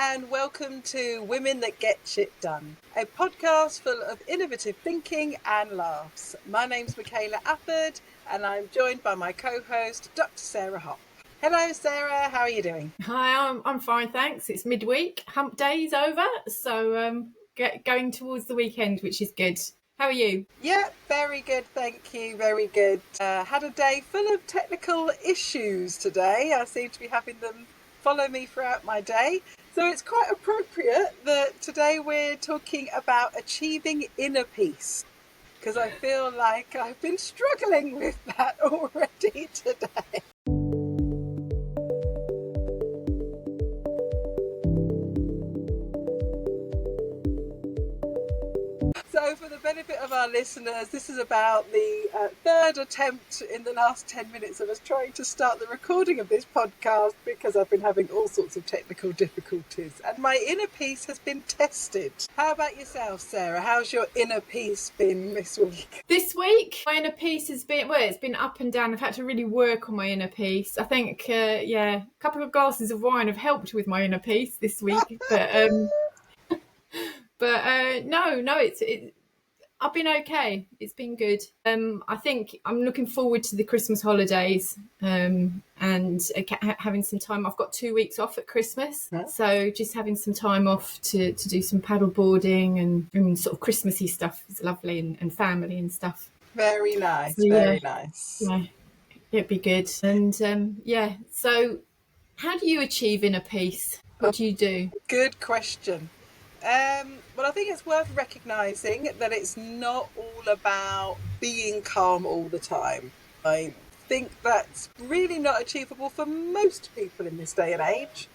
and welcome to Women That Get Shit Done, a podcast full of innovative thinking and laughs. My name's Michaela Appard and I'm joined by my co-host, Dr. Sarah Hopp. Hello Sarah, how are you doing? Hi, I'm fine, thanks. It's midweek, hump day's over, so going towards the weekend, which is good. How are you? Yeah, very good, thank you, very good. Had a day full of technical issues today. I seem to be having them follow me throughout my day. So it's quite appropriate that today we're talking about achieving inner peace, because I feel like I've been struggling with that already today. So for the benefit of our listeners, this is about the third attempt in the last 10 minutes of us trying to start the recording of this podcast, because I've been having all sorts of technical difficulties and my inner peace has been tested. How about yourself, Sarah? How's your inner peace been this week? This week, my inner peace has been, it's been up and down. I've had to really work on my inner peace. I think, a couple of glasses of wine have helped with my inner peace this week. I've been okay. It's been good. I think I'm looking forward to the Christmas holidays and having some time. I've got 2 weeks off at Christmas, so just having some time off to do some paddle boarding and sort of Christmassy stuff is lovely, and family and stuff. Very nice, so, very nice. Yeah, it'd be good. And so how do you achieve inner peace? What do you do? Good question. Well, I think it's worth recognising that it's not all about being calm all the time. I think that's really not achievable for most people in this day and age.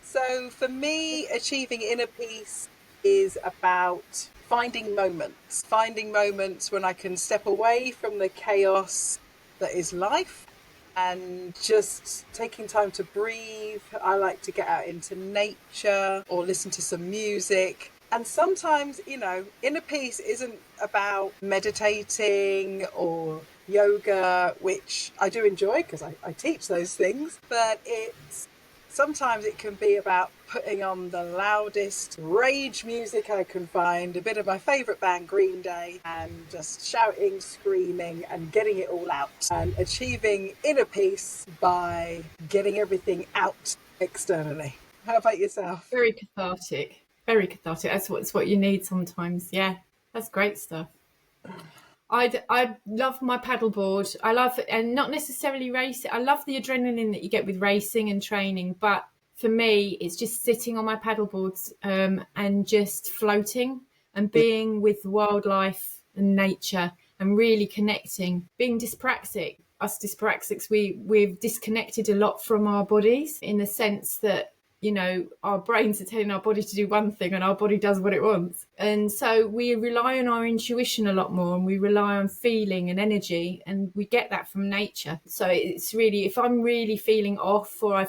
So for me, achieving inner peace is about finding moments when I can step away from the chaos that is life and just taking time to breathe. I like to get out into nature or listen to some music. And sometimes, inner peace isn't about meditating or yoga, which I do enjoy because I teach those things, but sometimes it can be about putting on the loudest rage music I can find, a bit of my favourite band, Green Day, and just shouting, screaming and getting it all out and achieving inner peace by getting everything out externally. How about yourself? Very cathartic. Very cathartic. That's what you need sometimes. Yeah, that's great stuff. I love my paddleboard. I love it, and not necessarily racing. I love the adrenaline that you get with racing and training, but for me, it's just sitting on my paddleboards and just floating and being with wildlife and nature and really connecting. Being dyspraxic, us dyspraxics, we've disconnected a lot from our bodies in the sense that, our brains are telling our body to do one thing and our body does what it wants. And so we rely on our intuition a lot more, and we rely on feeling and energy, and we get that from nature. So it's really, if I'm really feeling off or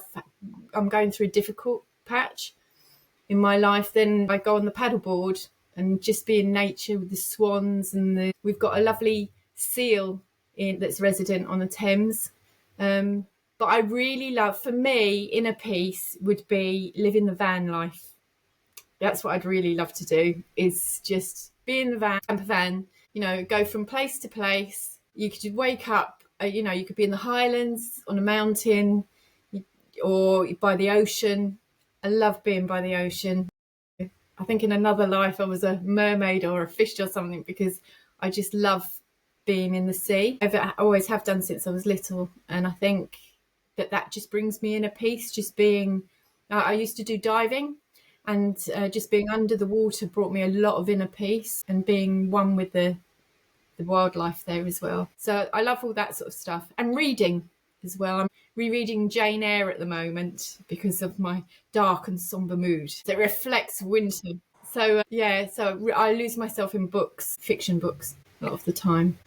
I'm going through a difficult patch in my life, then I go on the paddleboard and just be in nature with the swans. And we've got a lovely seal that's resident on the Thames. But I really love, for me, inner peace would be living the van life. That's what I'd really love to do, is just be in the camper van, go from place to place. You could wake up, you could be in the Highlands, on a mountain, or by the ocean. I love being by the ocean. I think in another life I was a mermaid or a fish or something, because I just love being in the sea. I always have done since I was little, and I think that just brings me inner peace. Just being, I used to do diving, and just being under the water brought me a lot of inner peace, and being one with the wildlife there as well. So I love all that sort of stuff, and reading as well. I'm rereading Jane Eyre at the moment because of my dark and somber mood that reflects winter. So I lose myself in books, fiction books, a lot of the time.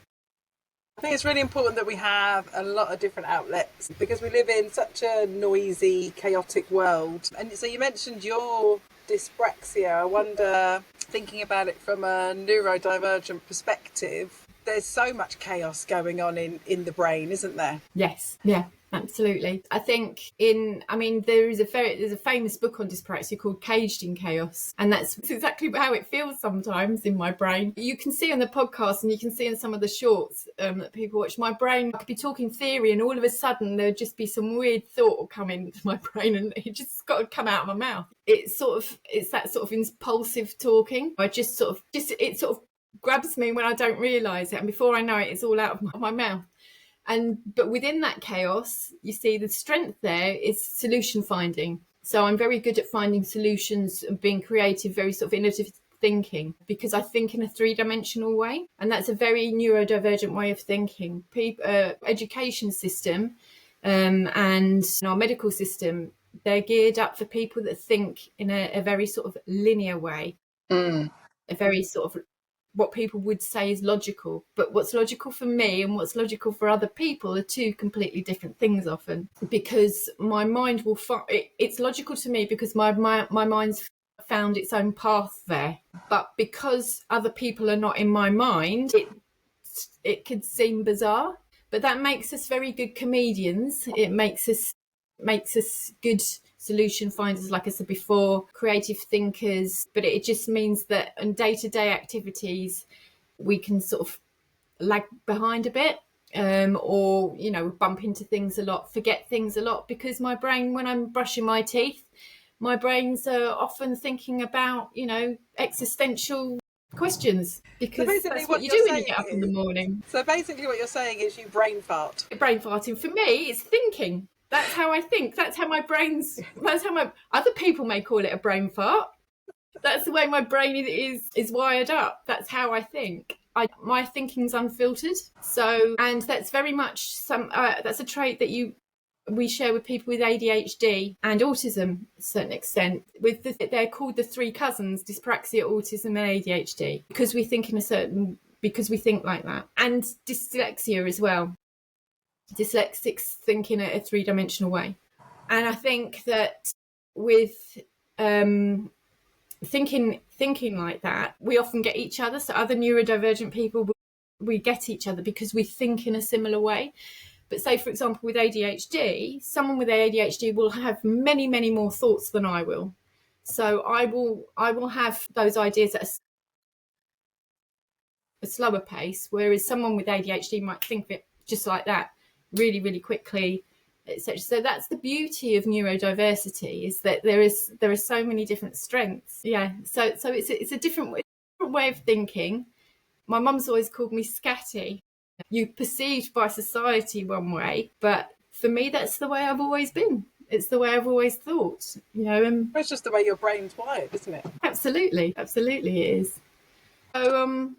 I think it's really important that we have a lot of different outlets, because we live in such a noisy, chaotic world. And so you mentioned your dyspraxia. I wonder, thinking about it from a neurodivergent perspective, there's so much chaos going on in the brain, isn't there? Yes. Yeah. Absolutely. I think there's a famous book on dyspraxia called Caged in Chaos. And that's exactly how it feels sometimes in my brain. You can see on the podcast and you can see in some of the shorts that people watch, my brain, I could be talking theory and all of a sudden there'd just be some weird thought come into my brain and it just got to come out of my mouth. It's that sort of impulsive talking. It sort of grabs me when I don't realise it. And before I know it, it's all out of my mouth. But within that chaos, you see the strength there is solution finding. So I'm very good at finding solutions and being creative, very sort of innovative thinking, because I think in a three-dimensional way. And that's a very neurodivergent way of thinking. Education system and our medical system, they're geared up for people that think in a very sort of linear way, a very sort of what people would say is logical, but what's logical for me and what's logical for other people are two completely different things often, because my mind will it's logical to me because my mind's found its own path there, but because other people are not in my mind, it could seem bizarre, but that makes us very good comedians. It makes us good solution finders, like I said before, creative thinkers. But it just means that on day-to-day activities we can sort of lag behind a bit, or bump into things a lot, forget things a lot, because my brain, when I'm brushing my teeth, my brains are often thinking about existential questions, because So that's what you do when you get up in the morning. So basically what you're saying is you brain fart. Brain farting for me is thinking. That's how I think. That's how my other people may call it a brain fart. That's the way my brain is wired up. That's how I think. My thinking's unfiltered. So, and that's very much that's a trait that we share with people with ADHD and autism to a certain extent. They're called the three cousins: dyspraxia, autism, and ADHD, because we think like that. And dyslexia as well. Dyslexics think in a three-dimensional way. And I think that with thinking like that, we often get each other. So other neurodivergent people, we get each other because we think in a similar way. But say, for example, with ADHD, someone with ADHD will have many, many more thoughts than I will. So I will have those ideas at a slower pace, whereas someone with ADHD might think of it just like that, really, really quickly, etc. So that's the beauty of neurodiversity, is that there are so many different strengths. Yeah. So it's a different way of thinking. My mum's always called me scatty. You're perceived by society one way, but for me, that's the way I've always been. It's the way I've always thought. It's just the way your brain's wired, isn't it? Absolutely it is. So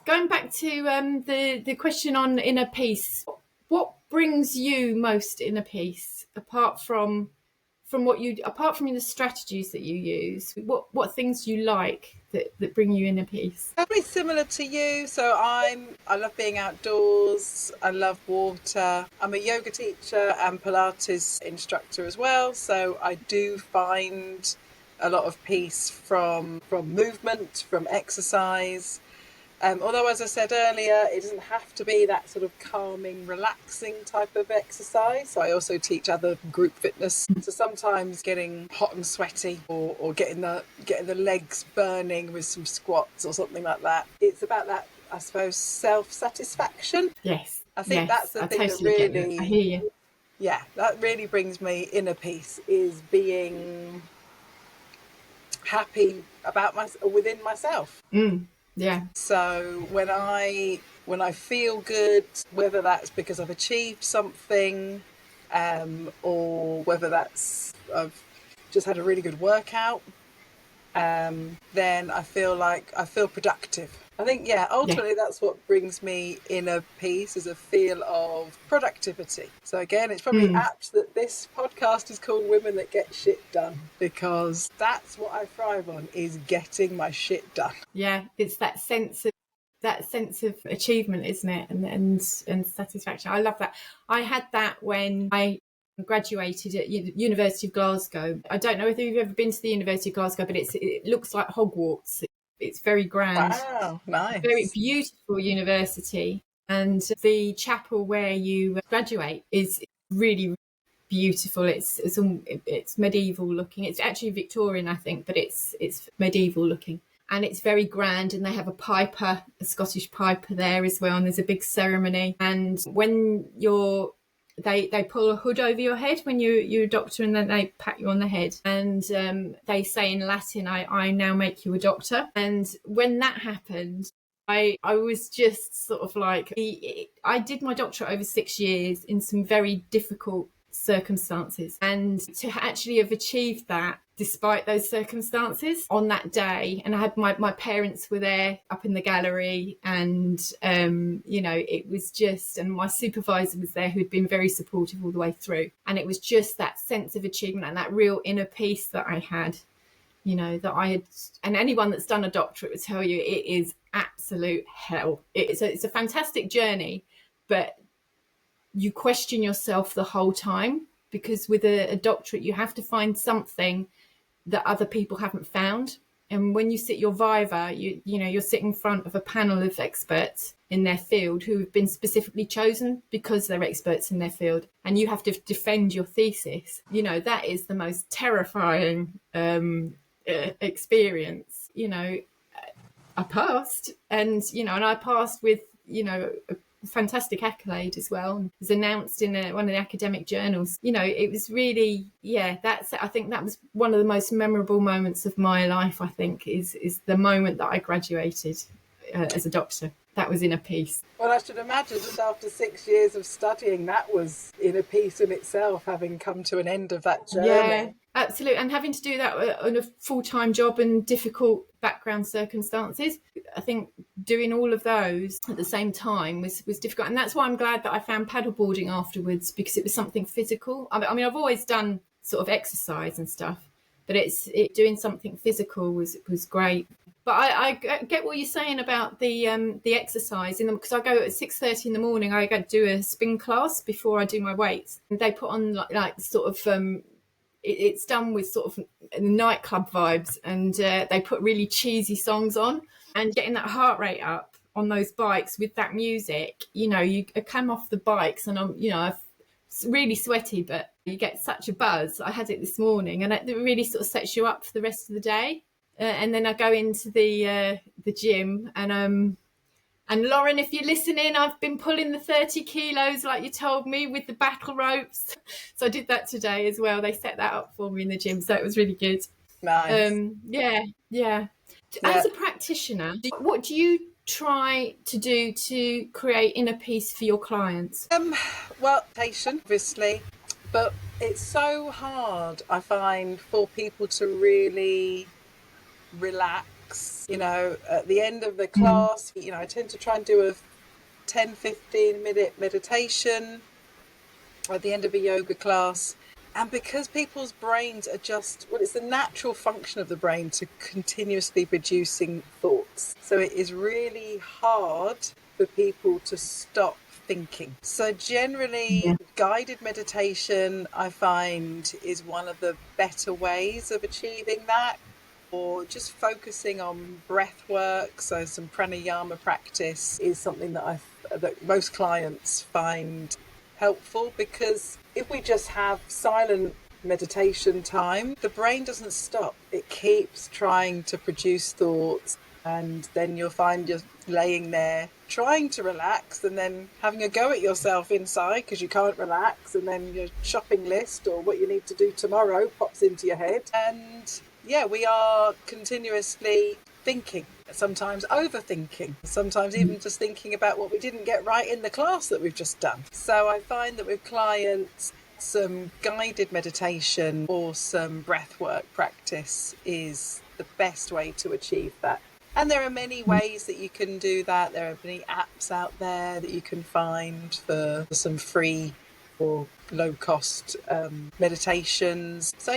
going back to the question on inner peace, what brings you most inner peace, apart from the strategies that you use? What things do you like that bring you inner peace? Probably similar to you. So I love being outdoors. I love water. I'm a yoga teacher and Pilates instructor as well. So I do find a lot of peace from movement, from exercise. Although, as I said earlier, it doesn't have to be that sort of calming, relaxing type of exercise. So I also teach other group fitness. So sometimes getting hot and sweaty, or getting the legs burning with some squats or something like that. It's about that, I suppose, self-satisfaction. Yes. I think that's the thing totally that really, I hear you. Yeah, that really brings me inner peace, is being happy within myself. Yeah. So when I feel good, whether that's because I've achieved something, or whether that's I've just had a really good workout, then I feel productive. I think, ultimately that's what brings me inner peace, is a feel of productivity. So again, it's probably apt that this podcast is called Women That Get Shit Done, because that's what I thrive on, is getting my shit done. Yeah, it's that sense of achievement, isn't it? And satisfaction. I love that. I had that when I graduated at University of Glasgow. I don't know whether you've ever been to the University of Glasgow, but it looks like Hogwarts. It's very grand. Wow, nice. Very beautiful university. And the chapel where you graduate is really beautiful. It's medieval looking. It's actually Victorian, I think, but it's medieval looking, and it's very grand. And they have a Scottish piper there as well. And there's a big ceremony. And when they pull a hood over your head when you're a doctor, and then they pat you on the head, and they say in Latin, I now make you a doctor. And when that happened, I was just sort of like, I did my doctorate over 6 years in some very difficult circumstances, and to actually have achieved that despite those circumstances on that day. And I had my parents were there up in the gallery, and it was just, and my supervisor was there, who'd been very supportive all the way through, and it was just that sense of achievement and that real inner peace that I had, that I had. And anyone that's done a doctorate would tell you it is absolute hell. It's a fantastic journey, but you question yourself the whole time, because with a doctorate you have to find something that other people haven't found. And when you sit your viva, you're sitting in front of a panel of experts in their field who have been specifically chosen because they're experts in their field, and you have to defend your thesis. That is the most terrifying experience. I passed, and I passed with a fantastic accolade as well. It was announced in one of the academic journals. It was really, I think that was one of the most memorable moments of my life. I think is the moment that I graduated as a doctor. That was inner peace. Well, I should imagine just after 6 years of studying, that was inner peace in itself, having come to an end of that journey. Yeah, absolutely. And having to do that on a full-time job and difficult background circumstances, I think doing all of those at the same time was difficult. And that's why I'm glad that I found paddleboarding afterwards, because it was something physical. I mean, I've always done sort of exercise and stuff, but doing something physical was great. But I get what you're saying about the exercise, because I go at 6:30 in the morning. I go do a spin class before I do my weights, and they put on like sort of it's done with sort of nightclub vibes, and they put really cheesy songs on, and getting that heart rate up on those bikes with that music. You come off the bikes, and I'm really sweaty, but you get such a buzz. I had it this morning, and it really sort of sets you up for the rest of the day. And then I go into the gym, and Lauren, if you're listening, I've been pulling the 30 kilos like you told me with the battle ropes. So I did that today as well. They set that up for me in the gym, so it was really good. Nice. Yeah. As a practitioner, what do you try to do to create inner peace for your clients? Well, patient, obviously, but it's so hard, I find, for people to really relax. At the end of the class, I tend to try and do a 10-15 minute meditation at the end of a yoga class. And because people's brains are it's the natural function of the brain to continuously producing thoughts. So it is really hard for people to stop thinking. So generally, guided meditation, I find, is one of the better ways of achieving that. Or just focusing on breath work, so some pranayama practice is something that most clients find helpful, because if we just have silent meditation time, the brain doesn't stop. It keeps trying to produce thoughts, and then you'll find you're laying there trying to relax and then having a go at yourself inside because you can't relax, and then your shopping list or what you need to do tomorrow pops into your head. And we are continuously thinking, sometimes overthinking, sometimes even just thinking about what we didn't get right in the class that we've just done. So I find that with clients, some guided meditation or some breath work practice is the best way to achieve that. And there are many ways that you can do that. There are many apps out there that you can find for some free or low cost meditations. So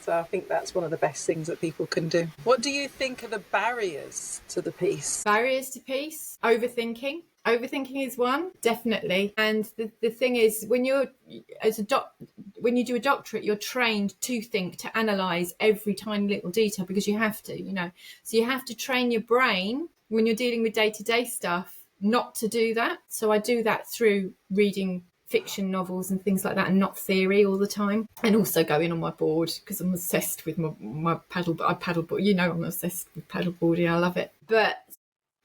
I think that's one of the best things that people can do. What do you think are the barriers to the peace? Barriers to peace? Overthinking. Overthinking is one, definitely. And the thing is, when you do a doctorate, you're trained to think, to analyse every tiny little detail, because you have to, So you have to train your brain when you're dealing with day-to-day stuff not to do that. So I do that through reading fiction novels and things like that, and not theory all the time. And also going on my board, because I'm obsessed with my paddleboard. You know, I'm obsessed with paddleboarding. I love it. But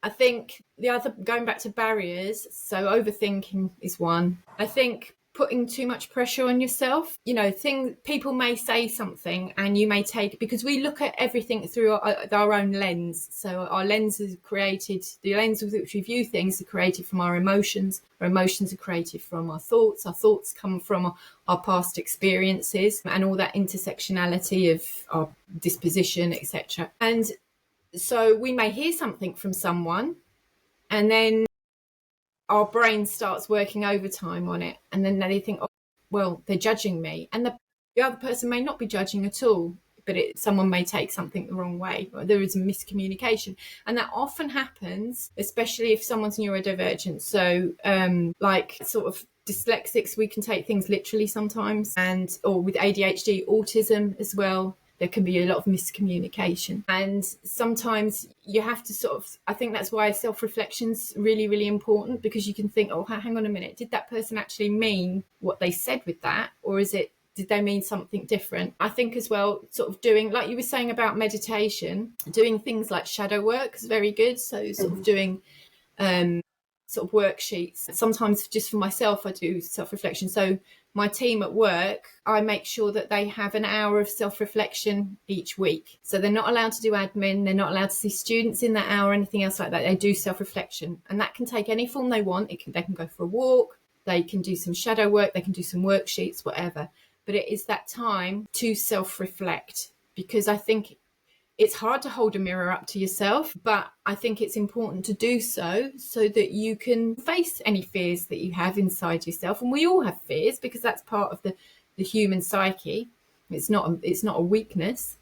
I think going back to barriers, so overthinking is one. I think putting too much pressure on yourself. You know, people may say something and you may take, because we look at everything through our own lens. So our lens is created, the lens with which we view things are created from our emotions. Our emotions are created from our thoughts. Our thoughts come from our past experiences and all that intersectionality of our disposition, etc. And so we may hear something from someone, and then our brain starts working overtime on it, and then they think, oh, well, they're judging me, and the other person may not be judging at all, but someone may take something the wrong way, or there is a miscommunication. And that often happens, especially if someone's neurodivergent. So like sort of dyslexics, we can take things literally sometimes, or with ADHD, autism as well, there can be a lot of miscommunication. And sometimes you have to I think that's why self-reflection's really, really important, because you can think, oh, hang on a minute, did that person actually mean what they said with that? Or did they mean something different? I think as well, sort of doing, like you were saying about meditation, doing things like shadow work is very good. So sort of doing sort of worksheets. Sometimes just for myself, I do self-reflection. So my team at work, I make sure that they have an hour of self-reflection each week. So they're not allowed to do admin. They're not allowed to see students in that hour or anything else like that. They do self-reflection. And that can take any form they want. They can go for a walk. They can do some shadow work. They can do some worksheets, whatever. But it is that time to self-reflect, because I think it's hard to hold a mirror up to yourself, but I think it's important to do so that you can face any fears that you have inside yourself. And we all have fears, because that's part of the human psyche. It's not a weakness.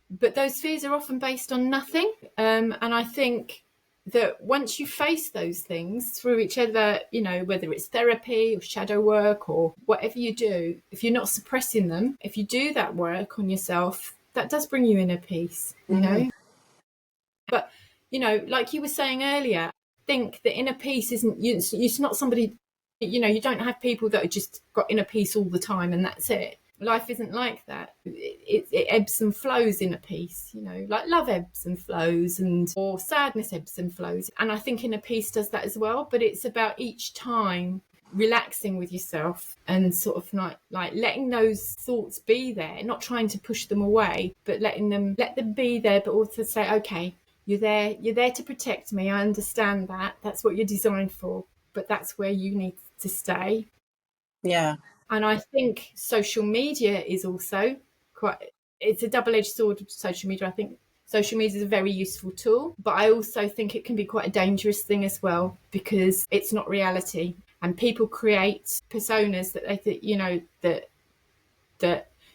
But those fears are often based on nothing. And I think that once you face those things through each other, you know, whether it's therapy or shadow work or whatever you do, if you're not suppressing them, if you do that work on yourself, that does bring you inner peace, you know. But, you know, like you were saying earlier, I think that inner peace it's not somebody, you know, you don't have people that are just got inner peace all the time and that's it. Life isn't like that. It ebbs and flows, inner peace, you know, like love ebbs and flows, or sadness ebbs and flows. And I think inner peace does that as well. But it's about each time relaxing with yourself and sort of like letting those thoughts be there, not trying to push them away, but let them be there, but also say, okay, you're there to protect me. I understand that's what you're designed for, but that's where you need to stay. Yeah. And I think social media is also it's a double-edged sword of social media. I think social media is a very useful tool, but I also think it can be quite a dangerous thing as well, because it's not reality. And people create personas that they think, you know, that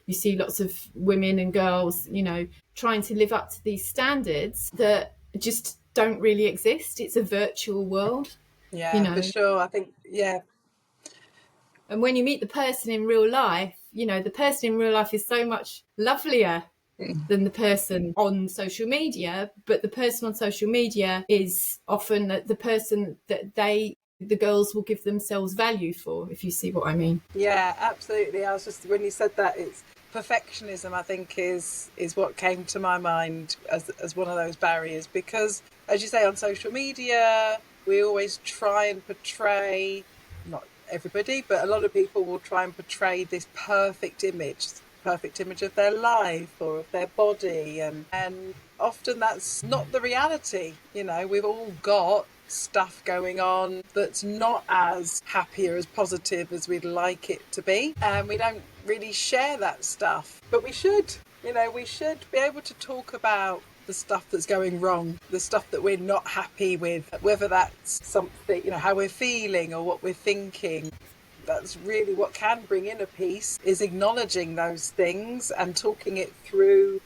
you see lots of women and girls, you know, trying to live up to these standards that just don't really exist. It's a virtual world. Yeah, you know. for sure. I think, yeah. And when you meet the person in real life, you know, the person in real life is so much lovelier than the person on social media. But the person on social media is often the person that the girls will give themselves value for, if you see what I mean. Yeah, absolutely. I was just, when you said that, it's perfectionism, I think, is what came to my mind as one of those barriers, because as you say, on social media, we always try and portray, not everybody, but a lot of people will try and portray this perfect image of their life or of their body, and often that's not the reality. You know, we've all got stuff going on that's not as happy or as positive as we'd like it to be, and we don't really share that stuff, but we should. You know, we should be able to talk about the stuff that's going wrong, the stuff that we're not happy with, whether that's something, you know, how we're feeling or what we're thinking. That's really what can bring inner peace, is acknowledging those things and talking it through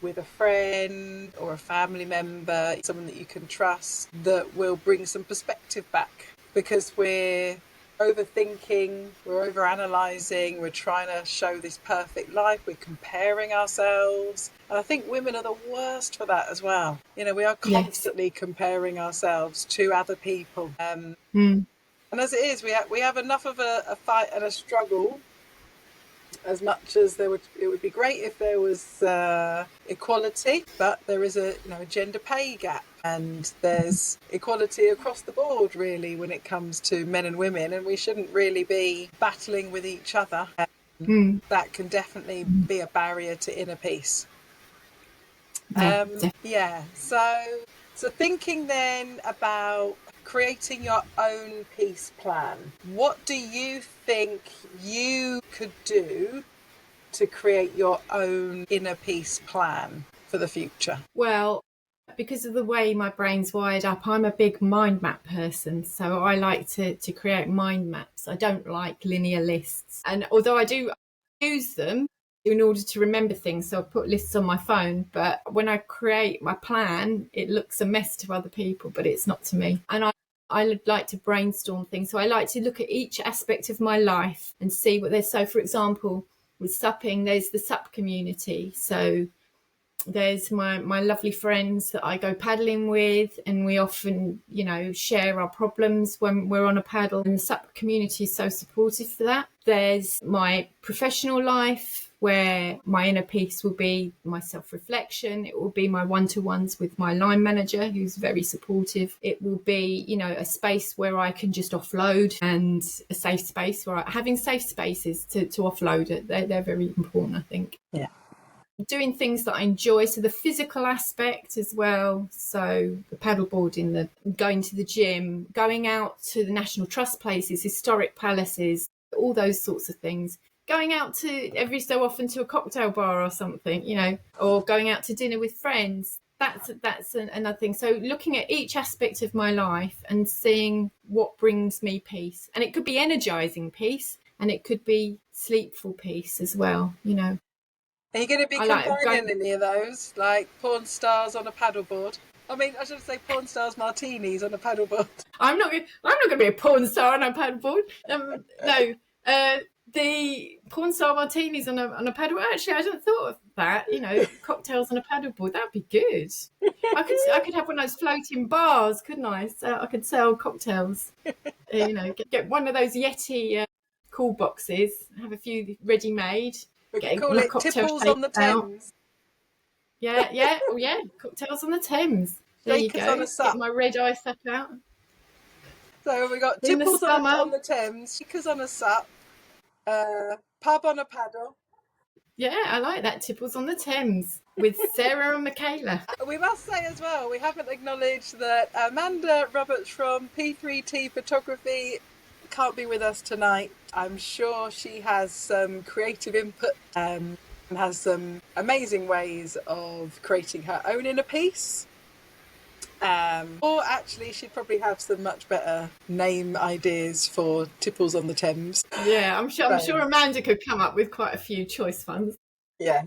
with a friend or a family member, someone that you can trust, that will bring some perspective back. Because we're overthinking, we're overanalyzing, we're trying to show this perfect life, we're comparing ourselves. And I think women are the worst for that as well. You know, we are constantly comparing ourselves to other people. And as it is, we have enough of a fight and a struggle. As much as it would be great if there was equality, but there is a gender pay gap, and there's equality across the board really when it comes to men and women, and we shouldn't really be battling with each other. That can definitely be a barrier to inner peace. Yeah. So thinking then about creating your own peace plan. What do you think you could do to create your own inner peace plan for the future? Well, because of the way my brain's wired up, I'm a big mind map person. So I like to create mind maps. I don't like linear lists. And although I do use them in order to remember things, so I put lists on my phone, but when I create my plan, it looks a mess to other people, but it's not to me. And I like to brainstorm things. So I like to look at each aspect of my life and see what there's. So, for example, with supping, there's the sup community. So there's my lovely friends that I go paddling with, and we often, share our problems when we're on a paddle. And the sup community is so supportive for that. There's my professional life, where my inner peace will be my self-reflection. It will be my one-to-ones with my line manager, who's very supportive. It will be, a space where I can just offload, and a safe space where having safe spaces to offload it. They're very important, I think. Yeah. Doing things that I enjoy, so the physical aspect as well, so the paddleboarding, going to the gym, going out to the National Trust places, historic palaces, all those sorts of things. Going out to every so often to a cocktail bar or something, or going out to dinner with friends. That's another thing. So looking at each aspect of my life and seeing what brings me peace. And it could be energizing peace, and it could be sleepful peace as well, Are you going to be combining any of those, like porn stars on a paddleboard? I mean, I should say porn stars martinis on a paddleboard. I'm not going to be a porn star on a paddleboard. No, the porn star martinis on a paddleboard. Actually, I hadn't thought of that. Cocktails on a paddleboard. That'd be good. I could have one of those floating bars, couldn't I? So I could sell cocktails. Get one of those Yeti cool boxes. Have a few ready made. We could call it Tipples on the Thames. Yeah. Oh, yeah. Cocktails on the Thames. There you go. Get my red eye sup out. So we got Tipples on the Thames, Shakers on a sup, pub on a paddle. Yeah, I like that. Tipples on the Thames with Sarah and Michaela. We must say as well, we haven't acknowledged that Amanda Roberts from P3T Photography can't be with us tonight. I'm sure she has some creative input and has some amazing ways of creating her own inner peace. Or actually, she'd probably have some much better name ideas for Tipples on the Thames. Yeah, I'm sure Amanda could come up with quite a few choice ones. Yes.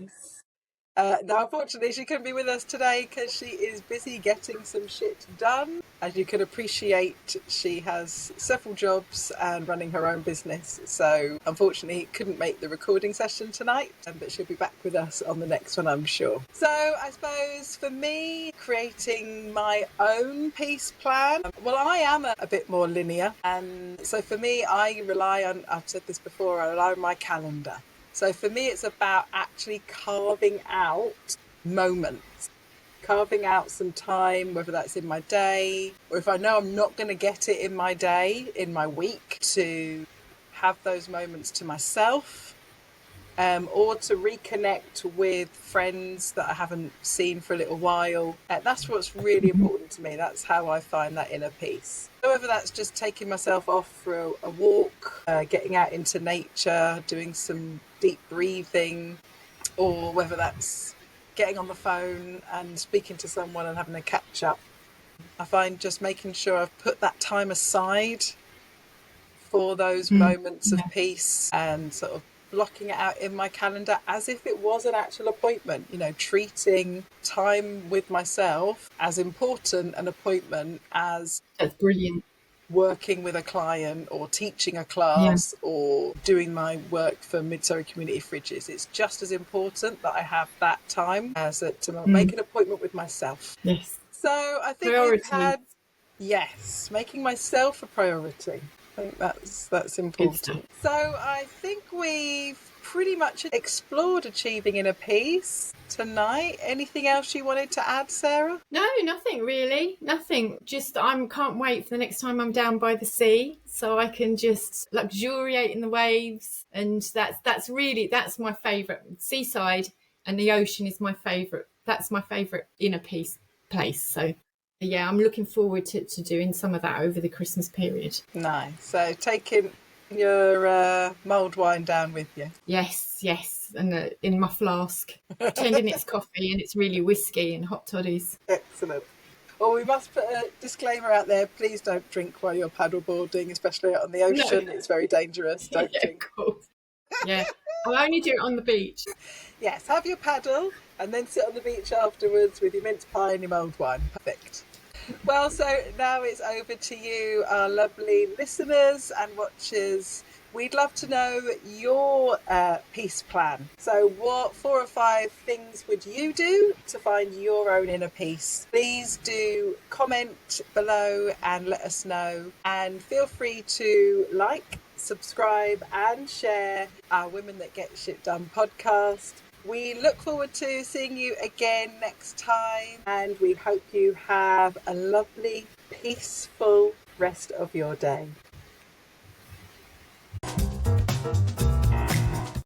Now, unfortunately, she couldn't be with us today because she is busy getting some shit done. As you can appreciate, she has several jobs and running her own business. So, unfortunately, couldn't make the recording session tonight, but she'll be back with us on the next one, I'm sure. So, I suppose for me, creating my own peace plan, well, I am a bit more linear. And so for me, I rely on, I've said this before, I rely on my calendar. So for me, it's about actually carving out moments, carving out some time, whether that's in my day, or if I know I'm not going to get it in my day, in my week, to have those moments to myself, or to reconnect with friends that I haven't seen for a little while. That's what's really important to me. That's how I find that inner peace. So whether that's just taking myself off for a walk, getting out into nature, doing some deep breathing, or whether that's getting on the phone and speaking to someone and having a catch up. I find just making sure I've put that time aside for those moments of peace and sort of blocking it out in my calendar as if it was an actual appointment, treating time with myself as important an appointment as that's brilliant. Working with a client or teaching a class or doing my work for Mid-Surrey Community Fridges. It's just as important that I have that time as to make an appointment with myself. Yes. So I think we've had, making myself a priority. think that's Good stuff. important. So I think we've pretty much explored achieving inner peace tonight. Anything else you wanted to add, Sarah? No, nothing really. Nothing. Just I can't wait for the next time I'm down by the sea, so I can just luxuriate in the waves. And that's my favourite. Seaside and the ocean is my favourite. That's my favourite inner peace place. So yeah, I'm looking forward to doing some of that over the Christmas period. Nice. So taking your mulled wine down with you. Yes, and in my flask, pretending it's coffee and it's really whiskey and hot toddies. Excellent. Well, we must put a disclaimer out there. Please don't drink while you're paddleboarding, especially out on the ocean. No. It's very dangerous. Don't drink. Of course. Yeah, I'll only do it on the beach. Yes, have your paddle and then sit on the beach afterwards with your mince pie and your mulled wine. Perfect. Well, so now it's over to you, our lovely listeners and watchers. We'd love to know your peace plan. So what 4 or 5 things would you do to find your own inner peace? Please do comment below and let us know. And feel free to like, subscribe and share our Women That Get Shit Done podcast. We look forward to seeing you again next time, and we hope you have a lovely, peaceful rest of your day.